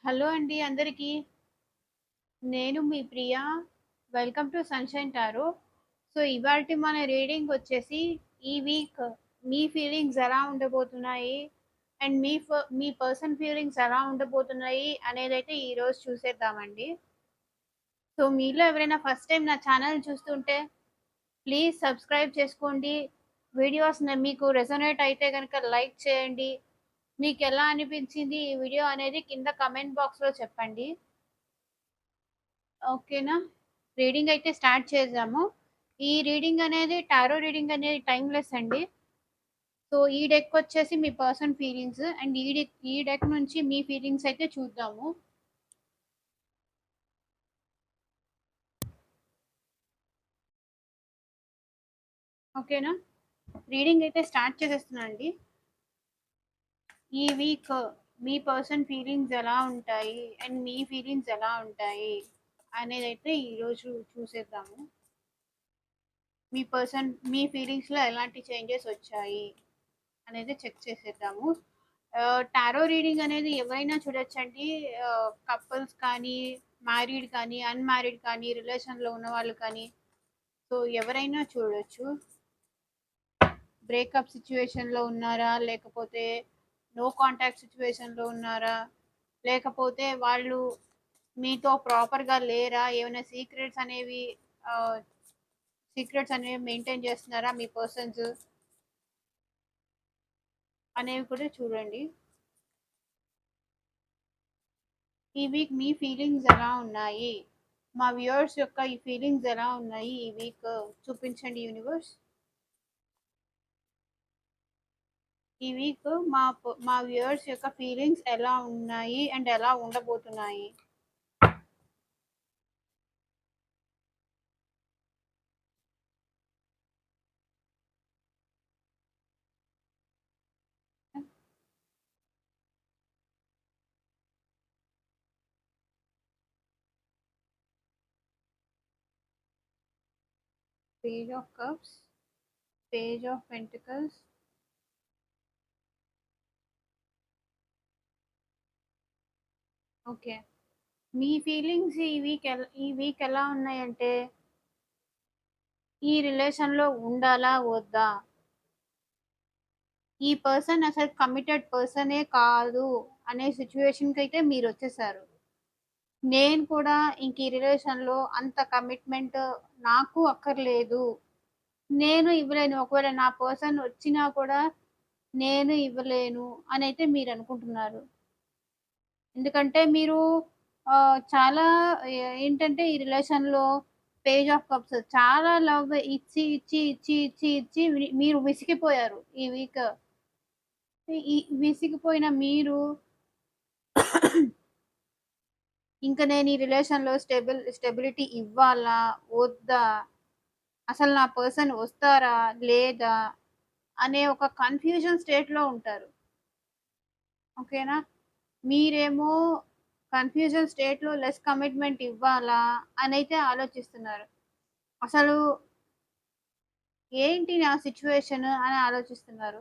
Hello అండి అందరికీ. నేను మీ Priya. Welcome to sunshine tarot. So, ఇవాల్టి మన రీడింగ్ వచ్చేసి ఈ వీక్ మీ ఫీలింగ్స్ ఎలా ఉండబోతున్నాయి అండ్ మీ పర్సన్ ఫీలింగ్స్ ఎలా ఉండబోతున్నాయి అనేదైతే ఈరోజు చూసేద్దామండి. సో, మీలో ఎవరైనా ఫస్ట్ టైం నా ఛానల్ చూస్తుంటే ప్లీజ్ సబ్స్క్రైబ్ చేసుకోండి. మీకు రెసొనేట్ అయితే గనుక లైక్ చేయండి. మీకెలా అనిపించింది ఈ వీడియో అనేది కింద కామెంట్ బాక్స్‌లో చెప్పండి. ఓకేనా? రీడింగ్ అయితే స్టార్ట్ చేద్దాము. ఈ రీడింగ్ అనేది టారో రీడింగ్ అనేది టైమ్‌లెస్ అండి. సో, ఈ డెక్ వచ్చేసి మీ పర్సన్ ఫీలింగ్స్ అండ్ ఈ డెక్ నుంచి మీ ఫీలింగ్స్ అయితే చూద్దాము. ఓకేనా? రీడింగ్ అయితే స్టార్ట్ చేసేస్తున్నా అండి. ఈ వీక్ మీ పర్సన్ ఫీలింగ్స్ ఎలా ఉంటాయి అండ్ మీ ఫీలింగ్స్ ఎలా ఉంటాయి అనేదైతే ఈరోజు చూసేద్దాము. మీ ఫీలింగ్స్‌లో ఎలాంటి చేంజెస్ వచ్చాయి అనేది చెక్ చేసేద్దాము. టారో రీడింగ్ అనేది ఎవరైనా చూడొచ్చండి. కపుల్స్ కానీ, మ్యారీడ్ కానీ, అన్‌మ్యారీడ్ కానీ, రిలేషన్‌లో ఉన్నవాళ్ళు కానీ, సో ఎవరైనా చూడొచ్చు. బ్రేకప్ సిట్యుయేషన్‌లో ఉన్నారా? లేకపోతే నో కాంటాక్ట్ సిట్యుయేషన్‌లో ఉన్నారా? లేకపోతే వాళ్ళు మీతో ప్రాపర్‌గా లేరా? ఏమైనా ఆహ్, సీక్రెట్స్ అనేవి మెయింటైన్ చేస్తున్నారా మీ పర్సన్స్ అనేవి కూడా చూడండి. ఈ వీక్ మీ ఫీలింగ్స్ ఎలా ఉన్నాయి? మా వ్యూవర్స్ యొక్క ఈ ఫీలింగ్స్ ఎలా ఉన్నాయి ఈ వీక్ చూపించండి యూనివర్స్. ఈ వీక్ మా వ్యూవర్స్ యొక్క ఫీలింగ్స్ ఎలా ఉన్నాయి అండ్ ఎలా ఉండబోతున్నాయి. Page of cups, page of pentacles, okay. Me feelings ఈ వీక్ ఎలా ఉన్నాయంటే ఈ రిలేషన్ లో ఉండాలా వద్దా, ఈ పర్సన్ అసలు కమిటెడ్ పర్సనే కాదు అనే సిచ్యువేషన్ కి అయితే మీరు వచ్చేసారు. నేను కూడా ఇంక ఈ రిలేషన్‌లో అంత కమిట్మెంట్ నాకు అక్కర్లేదు. నేను ఇవ్వలేను. ఒకవేళ నా పర్సన్ వచ్చినా కూడా నేను ఇవ్వలేను అనైతే మీరనుకుంటున్నారు. ఎందుకంటే మీరు చాలా ఏంటంటే ఈ రిలేషన్‌లో పేజ్ ఆఫ్ కప్స్ చాలా లవ్ ఇచ్చి, ఇచ్చి, ఇచ్చి, ఇచ్చి, ఇచ్చి మీరు విసిగిపోయారు ఈ వీక్. ఈ విసిగిపోయిన మీరు ఇంక నేను ఈ రిలేషన్‌లో స్టెబిలిటీ ఇవ్వాలా? వద్దా? అసలు నా పర్సన్ వస్తారా? లేదా? అనే ఒక కన్‌ఫ్యూజన్ స్టేట్‌లో ఉంటారు. ఓకేనా? మీరేమో కన్‌ఫ్యూజన్ స్టేట్‌లో లెస్ కమిట్మెంట్ ఇవ్వాలా? అనైతే ఆలోచిస్తున్నారు. అసలు ఏంటి నా సిట్యుయేషన్ అని ఆలోచిస్తున్నారు.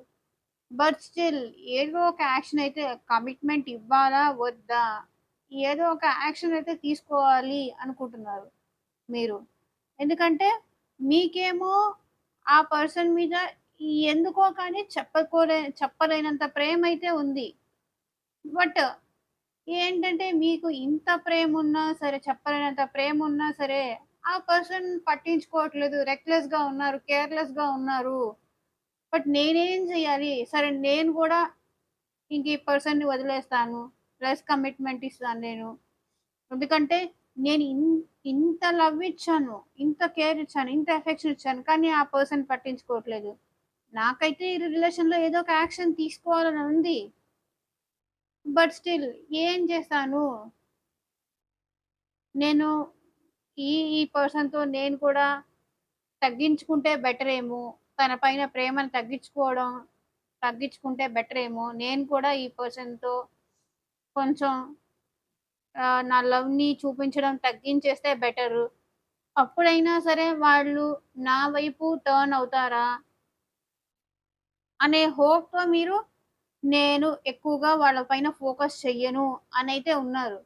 బట్ స్టిల్ ఏదో ఒక యాక్షన్ అయితే కమిట్మెంట్ ఇవ్వాలా? వద్దా? ఏదో ఒక యాక్షన్ అయితే తీసుకోవాలి అనుకుంటున్నారు మీరు. ఎందుకంటే మీకేమో ఆ పర్సన్ మీద ఎందుకో కానీ చెప్పలేనంత ప్రేమైతే ఉంది. బట్ ఏంటంటే మీకు ఇంత ప్రేమున్నా సరే, చెప్పలేనంత ప్రేమున్నా సరే, ఆ పర్సన్ పట్టించుకోవట్లేదు. రెక్లెస్‌గా ఉన్నారు. కేర్‌లెస్‌గా ఉన్నారు. బట్ నేనేం చేయాలి? సరే నేను కూడా ఇంక ఈ పర్సన్‌ని వదిలేస్తాను. లెస్ కమిట్మెంట్ ఇస్తాను నేను. ఎందుకంటే నేను ఇంత లవ్ ఇచ్చాను. ఇంత కేర్ ఇచ్చాను. ఇంత ఎఫెక్షన్ ఇచ్చాను. కానీ ఆ పర్సన్ పట్టించుకోవట్లేదు. నాకైతే ఈ రిలేషన్‌లో ఏదో ఒక యాక్షన్ తీసుకోవాలని ఉంది. బట్ స్టిల్ ఏం చేస్తాను? నేను ఈ పర్సన్‌తో నేను కూడా తగ్గించుకుంటే బెటరేమో. తన పైన ప్రేమను తగ్గించుకుంటే బెటరేమో. నేను కూడా ఈ పర్సన్‌తో కొంచెం నా లవ్‌ని చూపించడం తగ్గించేస్తే బెటరు. అప్పుడైనా సరే వాళ్ళు నా వైపు టర్న్ అవుతారా అనే హోప్‌తో మీరు నేను ఎక్కువగా వాళ్ళ పైన ఫోకస్ చెయ్యను అనైతే ఉన్నారు.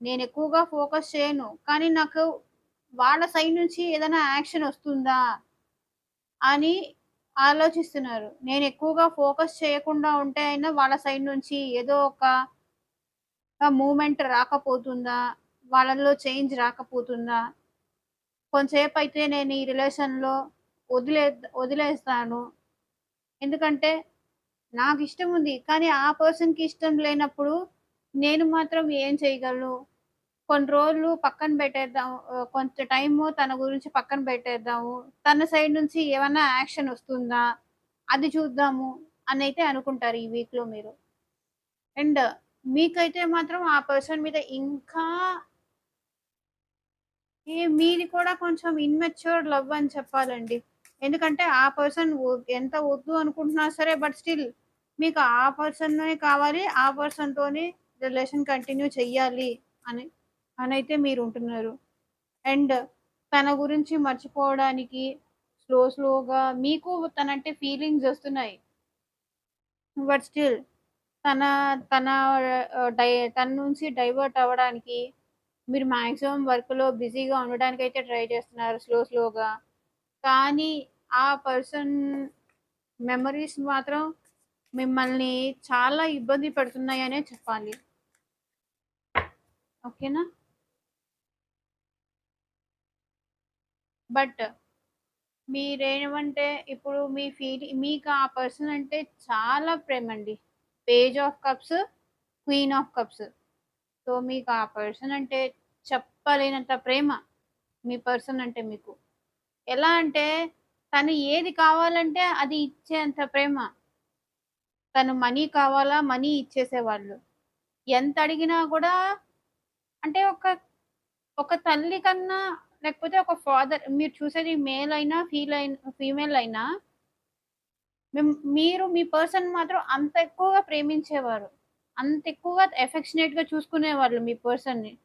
నేనెక్కువగా ఫోకస్ చేయను. కానీ నాకు వాళ్ళ సైడ్ నుంచి ఏదైనా యాక్షన్ ఒస్తుందా అని ఆలోచిస్తున్నారు. నేనెక్కువగా ఫోకస్ చేయకుండా ఉంటే అయినా వాళ్ళ సైడ్ నుంచి ఏదో ఒక మూవ్‌మెంట్ రాకపోతుందా? వాళ్ళలో చేంజ్ రాకపోతుందా? కొంసేపయితే నేను ఈ రిలేషన్‌లో వదిలేస్తాను. ఎందుకంటే నాకిష్టముంది. కానీ ఆ పర్సన్‌కి ఇష్టం లేనప్పుడు నేను మాత్రం ఏం చేయగలను? కొన్ని రోజులు పక్కన పెట్టేద్దాం. కొంత టైము తన గురించి పక్కన పెట్టేద్దాము. తన సైడ్ నుంచి ఏమన్నా యాక్షన్ ఒస్తుందా? అది చూద్దాము అనైతే అనుకుంటారు ఈ వీక్‌లో మీరు. అండ్ మీకైతే మాత్రం ఆ పర్సన్ మీద ఇంకా మీది కూడా కొంచెం ఇమ్మెచ్యూర్ లవ్ అని చెప్పాలండి. ఎందుకంటే ఆ పర్సన్ ఎంత వద్దు అనుకుంటున్నా సరే బట్ స్టిల్ మీకు ఆ పర్సనే కావాలి. ఆ పర్సన్‌తోనే రిలేషన్ కంటిన్యూ చెయ్యాలి అని అనైతే మీరుంటున్నారు. అండ్ తన గురించి మర్చిపోవడానికి స్లోగా మీకు తనంటే ఫీలింగ్స్ ఒస్తున్నాయి. బట్ స్టిల్ తన తన తన నుంచి డైవర్ట్ అవ్వడానికి మీరు మాక్సిమం వర్క్‌లో బిజీగా ఉండడానికైతే ట్రై చేస్తున్నారు స్లోగా. కానీ ఆ పర్సన్ మెమోరీస్ మాత్రం మిమ్మల్ని చాలా ఇబ్బంది పెడుతున్నాయనే చెప్పాలి. ఓకేనా? బట్ మీరేమంటే ఇప్పుడు మీకు ఆ పర్సన్ అంటే చాలా ప్రేమండి. Page of cups, queen of cups. So, మీకు ఆ పర్సన్ అంటే చెప్పలేనంత ప్రేమ. మీ పర్సన్ అంటే మీకు. ఎలా అంటే తను ఏది కావాలంటే అది ఇచ్చేంత ప్రేమ. తను మనీ కావాలా, మనీ ఇచ్చేసేవాళ్ళు. ఎంత అడిగినా గూడా అంటే ఒక తల్లి కన్నా లేకపోతే ఒక ఫాదర్ మీరు చూసేది మేల్ అయినా, ఫీమేల్ అయినా మీరు మీ పర్సన్ మాత్రం అంత ఎక్కువగా ప్రేమించేవారు. అంత ఎక్కువగా ఎఫెక్షనేట్‌గా చూసుకునేవాళ్ళు మీ పర్సన్‌ని.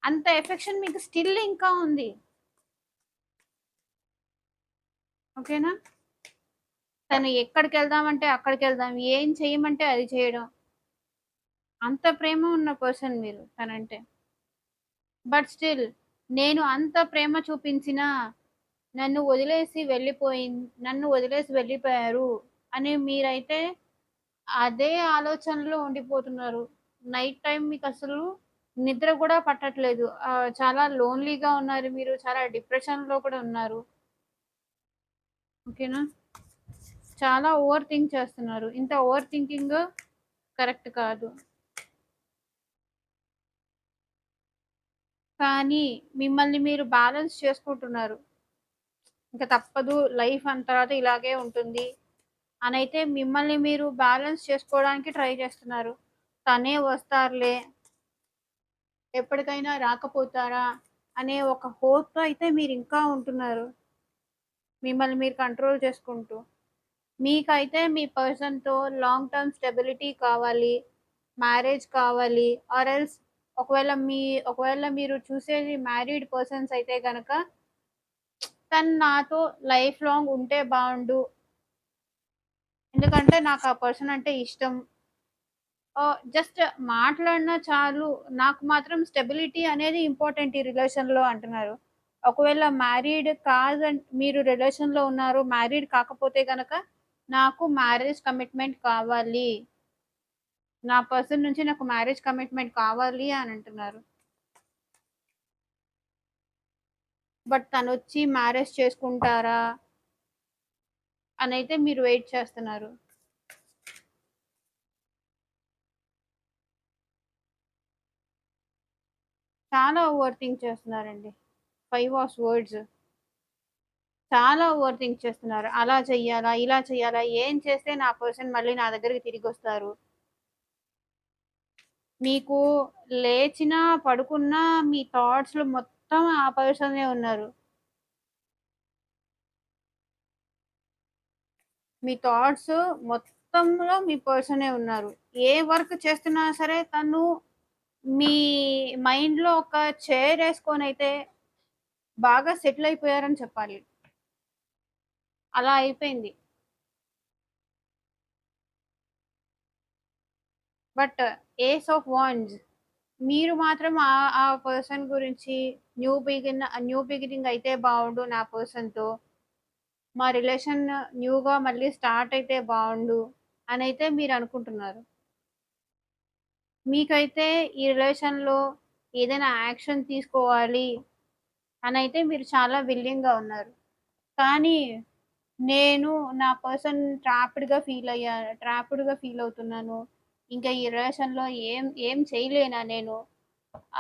అంత ఎఫెక్షన్ మీకు స్టిల్ ఇంకా ఉంది. ఓకేనా? తను ఎక్కడికెళ్దామంటే అక్కడికెళ్దాం. ఏం చెయ్యమంటే అది చేయడం. అంత ప్రేమ ఉన్న పర్సన్ మీరు తనంటే. బట్ స్టిల్ నేను అంత ప్రేమ చూపించినా నన్ను వదిలేసి నన్ను వదిలేసి వెళ్ళిపోయారు అని మీరైతే అదే ఆలోచనలో ఉండిపోతున్నారు. నైట్ టైమ్ మీకసలు నిద్ర గూడా పట్టట్లేదు. చాలా లోన్‌లీగా ఉన్నారు మీరు. చాలా డిప్రెషన్‌లో కూడా ఉన్నారు. ఓకేనా? చాలా ఓవర్ థింక్ చేస్తున్నారు. ఇంత ఓవర్ థింకింగ్ కరెక్ట్ కాదు. కానీ మిమ్మల్ని మీరు బ్యాలెన్స్ చేసుకుంటున్నారు. ఇంక తప్పదు లైఫ్ అన్న తర్వాత ఇలాగే ఉంటుంది అనైతే మిమ్మల్ని మీరు బ్యాలెన్స్ చేసుకోవడానికి ట్రై చేస్తున్నారు. తనే వస్తారులే, ఎప్పటికైనా రాకపోతారా అనే ఒక హోప్‌తో అయితే మీరింకా ఉంటున్నారు. మిమ్మల్ని మీరు కంట్రోల్ చేసుకుంటూ. మీకైతే మీ పర్సన్‌తో లాంగ్ టర్మ్ స్టెబిలిటీ కావాలి. మ్యారేజ్ కావాలి. ఆర్ ఎల్స్ ఒకవేళ మీరు చూసేది మ్యారీడ్ పర్సన్స్ అయితే గనక తను నాతో లైఫ్ లాంగ్ ఉంటే బావుండు. ఎందుకంటే నాకు ఆ పర్సన్ అంటే ఇష్టం. జస్ట్ మాట్లాడినా చాలు. నాకు మాత్రం స్టెబిలిటీ అనేది ఇంపార్టెంట్ ఈ రిలేషన్‌లో అంటున్నారు. ఒకవేళ మీరు రిలేషన్‌లో ఉన్నారు. మ్యారీడ్ కాకపోతే గనక నాకు మ్యారేజ్ కమిట్మెంట్ కావాలి. నా పర్సన్ నుంచి నాకు మ్యారేజ్ కమిట్మెంట్ కావాలి అని అంటున్నారు. బట్ తనొచ్చి మ్యారేజ్ చేసుకుంటారా? అనైతే మీరు వెయిట్ చేస్తున్నారు. చాలా ఓవర్ థింక్ చేస్తున్నారండి. 5 ఆఫ్ వర్డ్స్. చాలా ఓవర్ థింక్ చేస్తున్నారు. అలా చెయ్యాలా? ఇలా చెయ్యాలా? ఏం చేస్తే నా పర్సన్ మళ్ళీ నా దగ్గరికి తిరిగొస్తారు? మీకు లేచినా, పడుకున్నా మీ థాట్స్‌లో మొత్తం ఆ పర్సనే ఉన్నారు. మీ థాట్స్ మొత్తంలో మీ పర్సనే ఉన్నారు. ఏ వర్క్ చేస్తున్నా సరే తను మీ మైండ్‌లో ఒక చైరేసుకొనైతే బాగా సెటిల్ అయిపోయారని చెప్పాలి. అలా అయిపోయింది. బట్ ఏస్ ఆఫ్ వాండ్స్, మీరు మాత్రం ఆ పర్సన్ గురించి న్యూ బిగినింగ్ అయితే బావుండు నా పర్సన్‌తో. మా రిలేషన్ న్యూగా మళ్ళీ స్టార్ట్ అయితే బావుండు అనైతే మీరనుకుంటున్నారు. మీకైతే ఈ రిలేషన్‌లో ఏదైనా యాక్షన్ తీసుకోవాలి అనైతే మీరు చాలా విల్లింగ్‌గా ఉన్నారు. కానీ నేను నా పర్సన్ ట్రాప్డ్‌గా ఫీల్ అవుతున్నాను. ఇంకా ఈ రిలేషన్‌లో ఏం ఏం చేయలేనా నేను?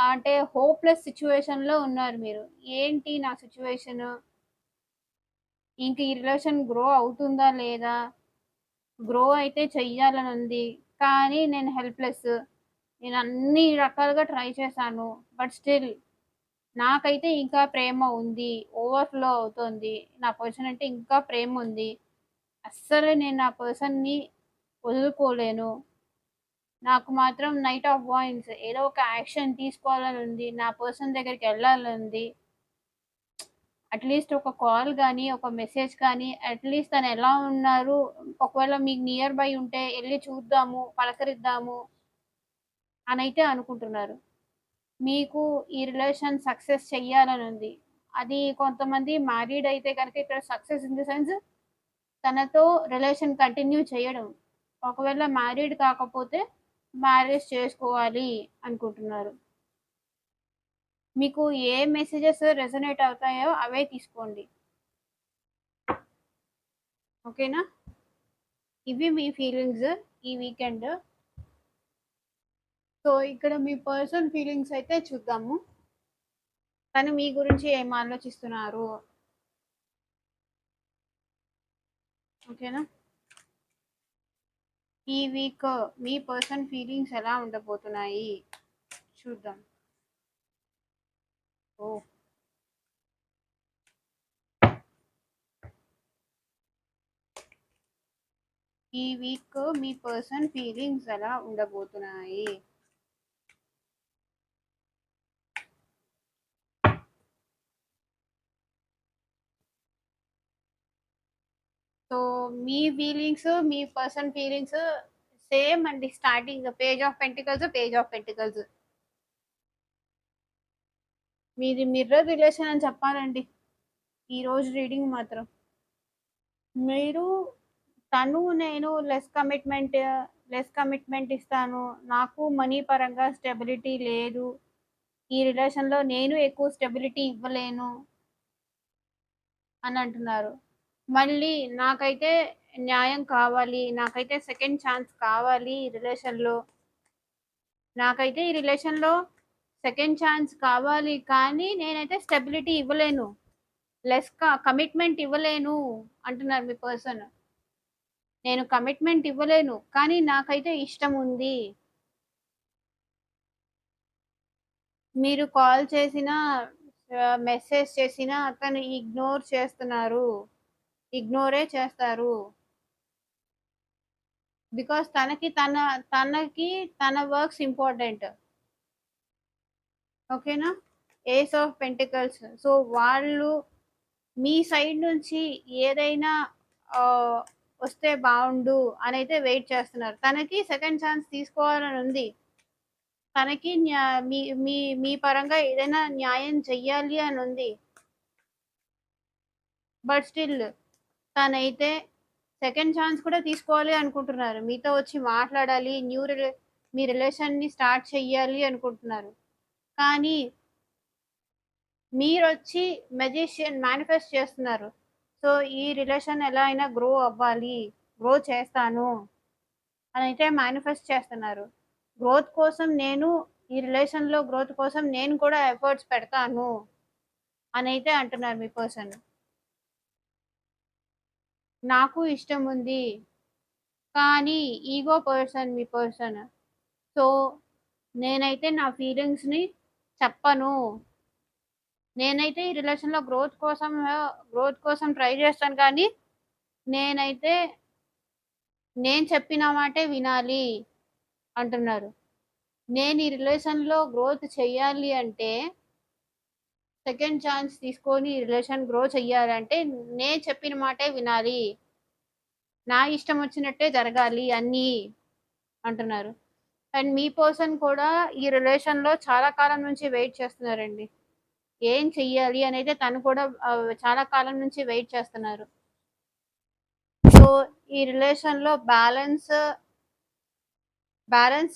అంటే హోప్‌లెస్ సిట్యుయేషన్‌లో ఉన్నారు మీరు. ఏంటి నా సిట్యుయేషను? ఇంక ఈ రిలేషన్ గ్రో అవుతుందా లేదా? గ్రో అయితే చెయ్యాలనుంది. కానీ నేను హెల్ప్‌లెస్. నేను అన్ని రకాలుగా ట్రై చేశాను. బట్ స్టిల్ నాకైతే ఇంకా ప్రేమ ఉంది. ఓవర్‌ఫ్లో అవుతోంది. నా పర్సన్ అంటే ఇంకా ప్రేముంది. అస్సలు నేను నా పర్సన్‌ని వదులుకోలేను. నాకు మాత్రం నైట్ ఆఫ్ వాయింట్స్ ఏదో ఒక యాక్షన్ తీసుకోవాలనుంది. నా పర్సన్ దగ్గరికెళ్ళాలనుంది. అట్‌లీస్ట్ ఒక కాల్ గాని, ఒక మెసేజ్ కానీ, అట్‌లీస్ట్ తనెలా ఉన్నారు, ఒకవేళ మీకు నియర్ బై ఉంటే ఎళ్లి చూద్దాము, పలకరిద్దాము అనైతే అనుకుంటున్నారు. మీకు ఈ రిలేషన్ సక్సెస్ చెయ్యాలనుంది. అది కొంతమంది మ్యారీడ్ అయితే గనక ఇక్కడ సక్సెస్ ఇన్ ది సెన్స్ తనతో రిలేషన్ కంటిన్యూ చేయడం. ఒకవేళ మ్యారీడ్ కాకపోతే మ్యారేజ్ చేసుకోవాలి అనుకుంటున్నారు. మీకు ఏ మెసేజెస్ రెసొనేట్ అవుతాయో అవే తీసుకోండి. ఓకేనా? ఇవి మీ ఫీలింగ్స్ ఈ వీకెండ్. సో, ఇక్కడ మీ పర్సన్ ఫీలింగ్స్ అయితే చూద్దాము. తను మీ గురించి ఏం ఆలోచిస్తున్నారు? ఓకేనా? ఈ వీక్ మీ పర్సన్ ఫీలింగ్స్ ఎలా ఉండబోతున్నాయి చూద్దాం. ఓహ్! ఈ వీక్ మీ పర్సన్ ఫీలింగ్స్ ఎలా ఉండబోతున్నాయి? సో, మీ పర్సన్ ఫీలింగ్స్ సేమ్ అండి. Starting page of pentacles. మీది మిర్రర్ రిలేషన్ అని చెప్పాలండి. ఈరోజు రీడింగ్ మాత్రం. మీరు నేను లెస్ కమిట్మెంట్ ఇస్తాను. నాకు మనీ పరంగా స్టెబిలిటీ లేదు. ఈ రిలేషన్‌లో నేను ఎక్కువ స్టెబిలిటీ ఇవ్వలేను అని అంటున్నారు. మళ్ళీ నాకైతే న్యాయం కావాలి. నాకైతే సెకండ్ ఛాన్స్ కావాలి ఈ రిలేషన్‌లో. నాకైతే ఈ రిలేషన్‌లో సెకండ్ ఛాన్స్ కావాలి. కానీ నేనైతే స్టెబిలిటీ ఇవ్వలేను. కమిట్మెంట్ ఇవ్వలేను అంటున్నారు మీ పర్సన్. నేను కమిట్మెంట్ ఇవ్వలేను. కానీ నాకైతే ఇష్టం ఉంది. మీరు కాల్ చేసినా, మెసేజ్ చేసినా తను ఇగ్నోరే చేస్తారు. బికాజ్ తనకి తన వర్క్స్ ఇంపార్టెంట్. ఓకేనా? Ace of pentacles. సో, వాళ్ళు మీ సైడ్ నుంచి ఏదైనా ఆహ్, వస్తే బావుండు అనైతే వెయిట్ చేస్తున్నారు. తనకి సెకండ్ ఛాన్స్ తీసుకోవాలని ఉంది. తనకి న్యా మీ మీ మీ పరంగా ఏదైనా న్యాయం చెయ్యాలి అని ఉంది. బట్ స్టిల్ తనైతే సెకండ్ ఛాన్స్ కూడా తీసుకోవాలి అనుకుంటున్నారు. మీతో వచ్చి మాట్లాడాలి. మీ రిలేషన్‌ని స్టార్ట్ చెయ్యాలి అనుకుంటున్నారు. కానీ మీరొచ్చి మెజిషియన్ మేనిఫెస్ట్ చేస్తున్నారు. సో, ఈ రిలేషన్ ఎలా అయినా గ్రో చేస్తాను అనైతే మేనిఫెస్ట్ చేస్తున్నారు. గ్రోత్ కోసం నేను ఈ రిలేషన్‌లో గ్రోత్ కోసం నేను కూడా ఎఫర్ట్స్ పెడతాను అనైతే అంటున్నారు మీ పర్సన్. నాకు ఇష్టముంది. కానీ ఈగో పర్సన్ మీ పర్సన్. సో, నేనైతే నా ఫీలింగ్స్‌ని చెప్పను. నేనైతే ఈ రిలేషన్‌లో గ్రోత్ కోసం ట్రై చేస్తాను కానీ, నేనైతే నేను చెప్పిన మాటే వినాలి అంటున్నారు. నేను ఈ రిలేషన్‌లో గ్రోత్ చెయ్యాలి అంటే, సెకండ్ ఛాన్స్ తీసుకొని ఈ రిలేషన్ గ్రో చెయ్యాలంటే, నేను చెప్పిన మాటే వినాలి. నా ఇష్టం వచ్చినట్టే జరగాలి అన్నీ అంటున్నారు. అండ్ మీ పర్సన్ కూడా ఈ రిలేషన్‌లో చాలా కాలం నుంచి వెయిట్ చేస్తున్నారండి. ఏం చెయ్యాలి అనైతే తను కూడా చాలా కాలం నుంచి వెయిట్ చేస్తున్నారు. సో, ఈ రిలేషన్‌లో బ్యాలెన్స్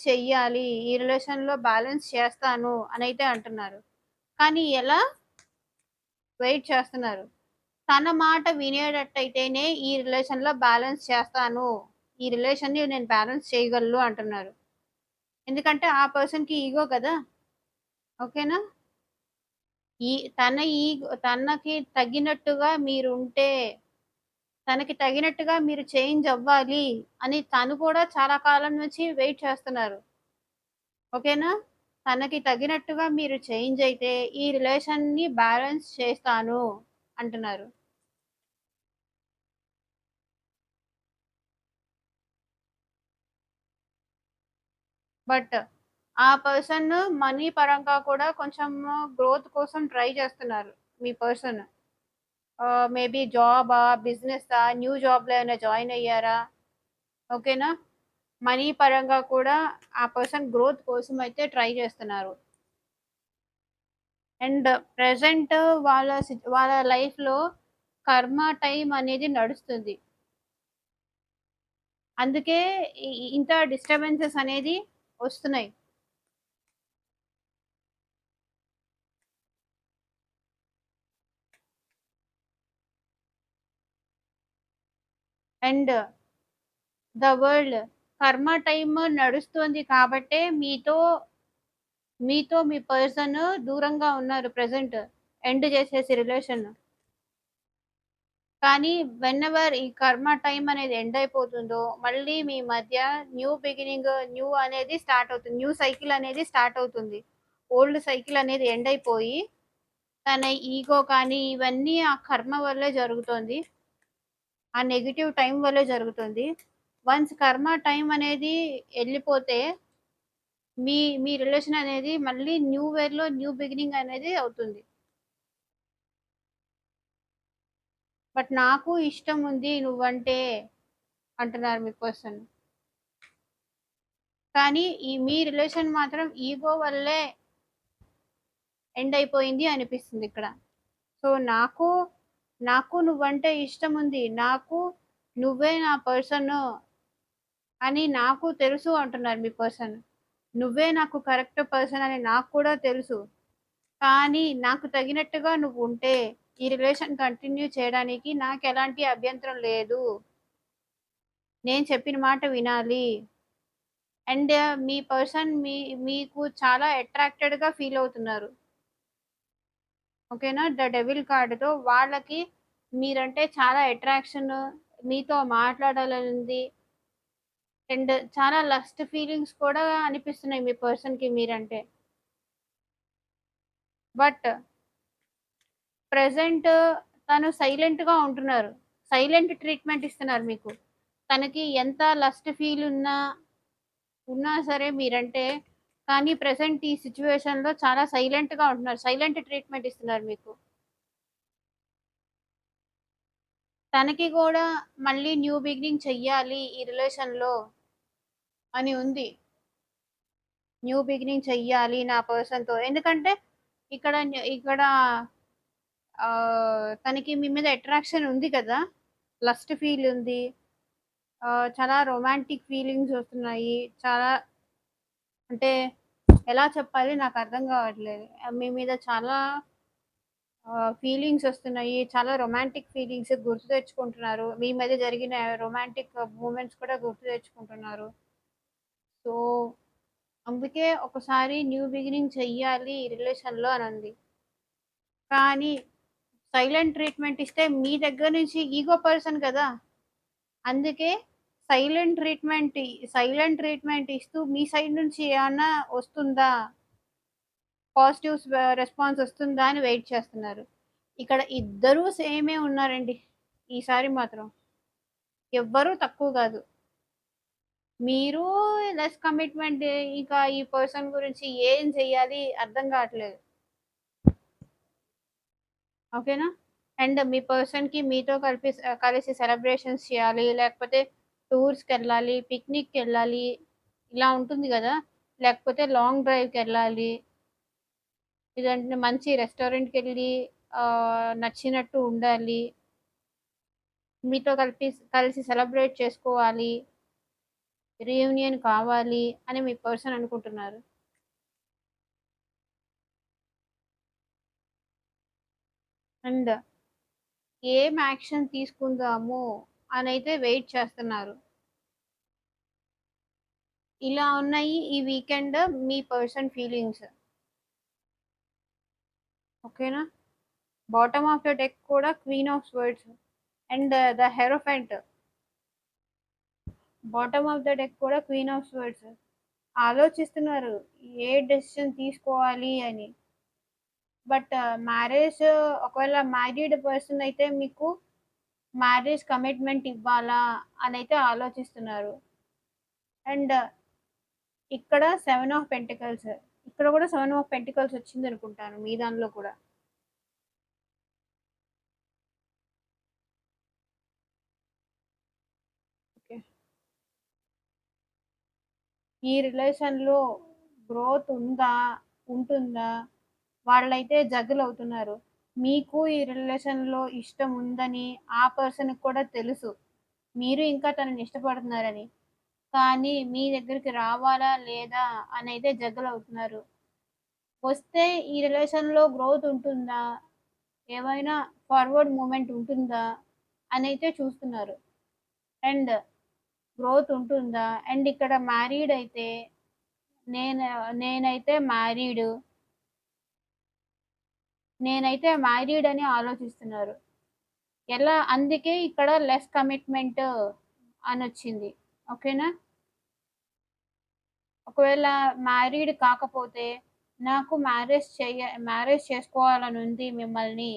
చెయ్యాలి. ఈ రిలేషన్‌లో బ్యాలెన్స్ చేస్తాను అనైతే అంటున్నారు. కానీ ఎలా? వెయిట్ చేస్తున్నారు. తన మాట వినేటట్టయితేనే ఈ రిలేషన్‌లో బ్యాలెన్స్ చేస్తాను. ఈ రిలేషన్‌ని నేను బ్యాలెన్స్ చేయగలను అంటున్నారు. ఎందుకంటే ఆ పర్సన్‌కి ఇగో కదా! ఓకేనా? ఈ తన తనకి తగినట్టుగా మీరుంటే, తనకి తగినట్టుగా మీరు చేంజ్ అవ్వాలి అని తను కూడా చాలా కాలం నుంచి వెయిట్ చేస్తున్నారు. ఓకేనా? తనకి తగినట్టుగా మీరు చేంజ్ అయితే ఈ రిలేషన్‌ని బ్యాలెన్స్ చేస్తాను అంటున్నారు. బట్ ఆ పర్సన్ మనీ పరంగా కూడా కొంచెం గ్రోత్ కోసం ట్రై చేస్తున్నారు మీ పర్సన్. మేబీ జాబా? బిజినెస్సా? న్యూ జాబ్‌లో ఏమైనా జాయిన్ అయ్యారా? ఓకేనా? మనీ పరంగా కూడా ఆ పర్సన్ గ్రోత్ కోసం అయితే ట్రై చేస్తున్నారు. అండ్ ప్రెజెంట్ వాళ్ళ లైఫ్‌లో కర్మ టైమ్ అనేది నడుస్తుంది. అందుకే ఇంత డిస్టర్బెన్సెస్ అనేది వస్తున్నాయి. అండ్ ద వరల్డ్ కర్మ టైమ్ నడుస్తుంది కాబట్టే మీతో మీ పర్సన్ దూరంగా ఉన్నారు ప్రెజెంట్. ఎండ్ చేసేసి రిలేషన్. కానీ వెనెవర్ ఈ కర్మ టైమ్ అనేది ఎండ్ అయిపోతుందో, మళ్ళీ మీ మధ్య న్యూ అనేది స్టార్ట్ అవుతుంది. న్యూ సైకిల్ అనేది స్టార్ట్ అవుతుంది. ఓల్డ్ సైకిల్ అనేది ఎండ్ అయిపోయి, తన ఈగో కానీ ఇవన్నీ ఆ కర్మ వల్లే జరుగుతోంది. ఆ నెగెటివ్ టైం వల్లే జరుగుతుంది. వన్స్ కర్మ టైం అనేది ఎళ్ళిపోతే, మీ మీ రిలేషన్ అనేది మళ్ళీ న్యూ వేలో న్యూ బిగినింగ్ అనేది అవుతుంది. బట్ నాకు ఇష్టం ఉంది నువ్వంటే అంటున్నారు మీ పర్సన్. కానీ మీ రిలేషన్ మాత్రం ఈగో వల్లే ఎండ్ అయిపోయింది అనిపిస్తుంది ఇక్కడ. సో, నాకు నువ్వంటే ఇష్టముంది. నువ్వే నా పర్సను అని నాకు తెలుసు అంటున్నారు మీ పర్సన్. నువ్వే నాకు కరెక్ట్ పర్సన్ అని నాకు కూడా తెలుసు. కానీ నాకు తగినట్టుగా నువ్వుంటే ఈ రిలేషన్ కంటిన్యూ చేయడానికి నాకెలాంటి అభ్యంతరం లేదు. నేను చెప్పిన మాట వినాలి. అండ్ మీ పర్సన్ మీకు చాలా అట్రాక్టెడ్‌గా ఫీల్ అవుతున్నారు. ఓకేనా? ద డెవిల్ కార్డ్‌తో వాళ్ళకి మీరంటే చాలా అట్రాక్షన్, మీతో మాట్లాడాలనుంది. అండ్ చాలా లస్ట్ ఫీలింగ్స్ కూడా అనిపిస్తున్నాయి మీ పర్సన్‌కి మీరంటే. బట్ ప్రెజెంట్ తను సైలెంట్‌గా ఉంటున్నారు. సైలెంట్ ట్రీట్‌మెంట్ ఇస్తున్నారు మీకు. తనకి ఎంత లస్ట్ ఫీల్ ఉన్నా సరే మీరంటే, కానీ ప్రెజెంట్ ఈ సిట్యుయేషన్‌లో చాలా సైలెంట్‌గా ఉంటున్నారు. సైలెంట్ ట్రీట్‌మెంట్ ఇస్తున్నారు మీకు. తనకి గూడా మళ్ళీ న్యూ బిగినింగ్ చెయ్యాలి ఈ రిలేషన్‌లో అని ఉంది. న్యూ బిగినింగ్ చెయ్యాలి నా పర్సన్‌తో. ఎందుకంటే ఇక్కడ తనకి మీ మీద అట్రాక్షన్ ఉంది కదా! లస్ట్ ఫీల్ ఉంది. చాలా రొమాంటిక్ ఫీలింగ్స్ వస్తున్నాయి. చాలా అంటే ఎలా చెప్పాలి నాకర్థం కావట్లేదు. మీ మీద చాలా ఫీలింగ్స్ వస్తున్నాయి. చాలా రొమాంటిక్ ఫీలింగ్స్ గుర్తు తెచ్చుకుంటున్నారు. మీ మధ్య జరిగిన రొమాంటిక్ మూమెంట్స్ కూడా గుర్తు తెచ్చుకుంటున్నారు. సో, అందుకే ఒకసారి న్యూ బిగినింగ్ చెయ్యాలి ఈ రిలేషన్‌లో అనంది. కానీ సైలెంట్ ట్రీట్‌మెంట్ ఇస్తే మీ దగ్గర నుంచి ఈగో పర్సన్ కదా! అందుకే సైలెంట్ ట్రీట్‌మెంట్ ఇస్తూ మీ సైడ్ నుంచి ఏమన్నా వస్తుందా? రెస్పాన్స్ వస్తుందా అని వెయిట్ చేస్తున్నారు. ఇక్కడ ఇద్దరూ సేమే ఉన్నారండి. ఈసారి మాత్రం. ఎవ్వరు తక్కువ గాదు. మీరు లెస్ కమిట్మెంట్ ఇక ఈ పర్సన్ గురించి ఏం చెయ్యాలి అర్థం గాట్లేదు. ఓకేనా? అండ్ మీ పర్సన్‌కి మీతో కలిసి సెలబ్రేషన్స్ చేయాలి. లేకపోతే టూర్స్‌కెళ్ళాలి, పిక్నిక్‌కెళ్ళాలి ఇలా ఉంటుంది గదా! లేకపోతే లాంగ్ డ్రైవ్‌కెళ్ళాలి. లేదంటే మంచి రెస్టారెంట్‌కెళ్ళి నచ్చినట్టు ఉండాలి. మీతో కలిసి సెలబ్రేట్ చేసుకోవాలి. రీయూనియన్ కావాలి అని మీ పర్సన్ అనుకుంటున్నారు. అండ్ ఏం యాక్షన్ తీసుకుందాము అనైతే వెయిట్ చేస్తున్నారు. ఇలా ఉన్నాయి ఈ వీకెండ్ మీ పర్సన్ ఫీలింగ్స్. ఓకేనా? బాటమ్ ఆఫ్ ద డెక్ కూడా queen of swords and the hierophant. Bottom of the deck కూడా క్వీన్ ఆఫ్ స్వర్డ్స్. ఆలోచిస్తున్నారు ఏ డెసిషన్ తీసుకోవాలి అని. బట్ మ్యారేజ్, ఒకవేళ మ్యారీడ్ పర్సన్ అయితే మీకు మ్యారేజ్ కమిట్మెంట్ ఇవ్వాలా అనైతే ఆలోచిస్తున్నారు. అండ్ ఇక్కడ 7 ఆఫ్ పెంటికల్స్. ఇక్కడ కూడా 7 ఆఫ్ పెంటికల్స్ వచ్చిందనుకుంటాను మీ దానిలో కూడా. ఓకే. ఈ రిలేషన్‌లో గ్రోత్ ఉందా? ఉంటుందా? వాళ్ళైతే జగ్గులు అవుతున్నారు. మీకు ఈ రిలేషన్‌లో ఇష్టం ఉందని ఆ పర్సన్‌కి కూడా తెలుసు. మీరు ఇంకా తనని ఇష్టపడుతున్నారని. కానీ మీ దగ్గరికి రావాలా? లేదా? అనైతే జగ్గులు అవుతున్నారు. వస్తే ఈ రిలేషన్‌లో గ్రోత్ ఉంటుందా? ఏమైనా ఫార్వర్డ్ మూవ్‌మెంట్ ఉంటుందా? అనైతే చూస్తున్నారు. అండ్ గ్రోత్ ఉంటుందా? అండ్ ఇక్కడ మ్యారీడ్ అయితే నేను నేనైతే మ్యారీడ్. నేనైతే మ్యారీడ్ అని ఆలోచిస్తున్నారు. అందుకే ఇక్కడ లెస్ కమిట్మెంట్ అనొచ్చింది. ఓకేనా? ఒకవేళ మ్యారీడ్ కాకపోతే నాకు మ్యారేజ్ చేసుకోవాలని ఉంది మిమ్మల్ని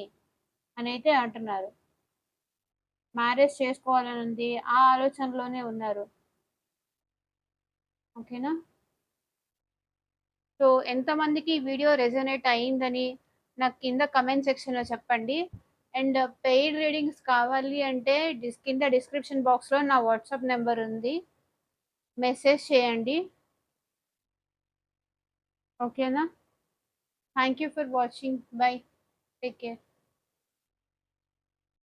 అనైతే అంటున్నారు. మ్యారేజ్ చేసుకోవాలని ఉంది. ఆ ఆలోచనలోనే ఉన్నారు. ఓకేనా? సో ఎంతమందికి ఈ వీడియో రెజొనేట్ అయిందని నాకు కింద కమెంట్ సెక్షన్‌లో చెప్పండి. అండ్ పెయిడ్ రీడింగ్స్ కావాలి అంటే కింద డిస్క్రిప్షన్ బాక్స్‌లో నా వాట్సాప్ నంబర్ ఉంది. మెసేజ్ చేయండి. ఓకేనా? Thank you for watching. By. Take care.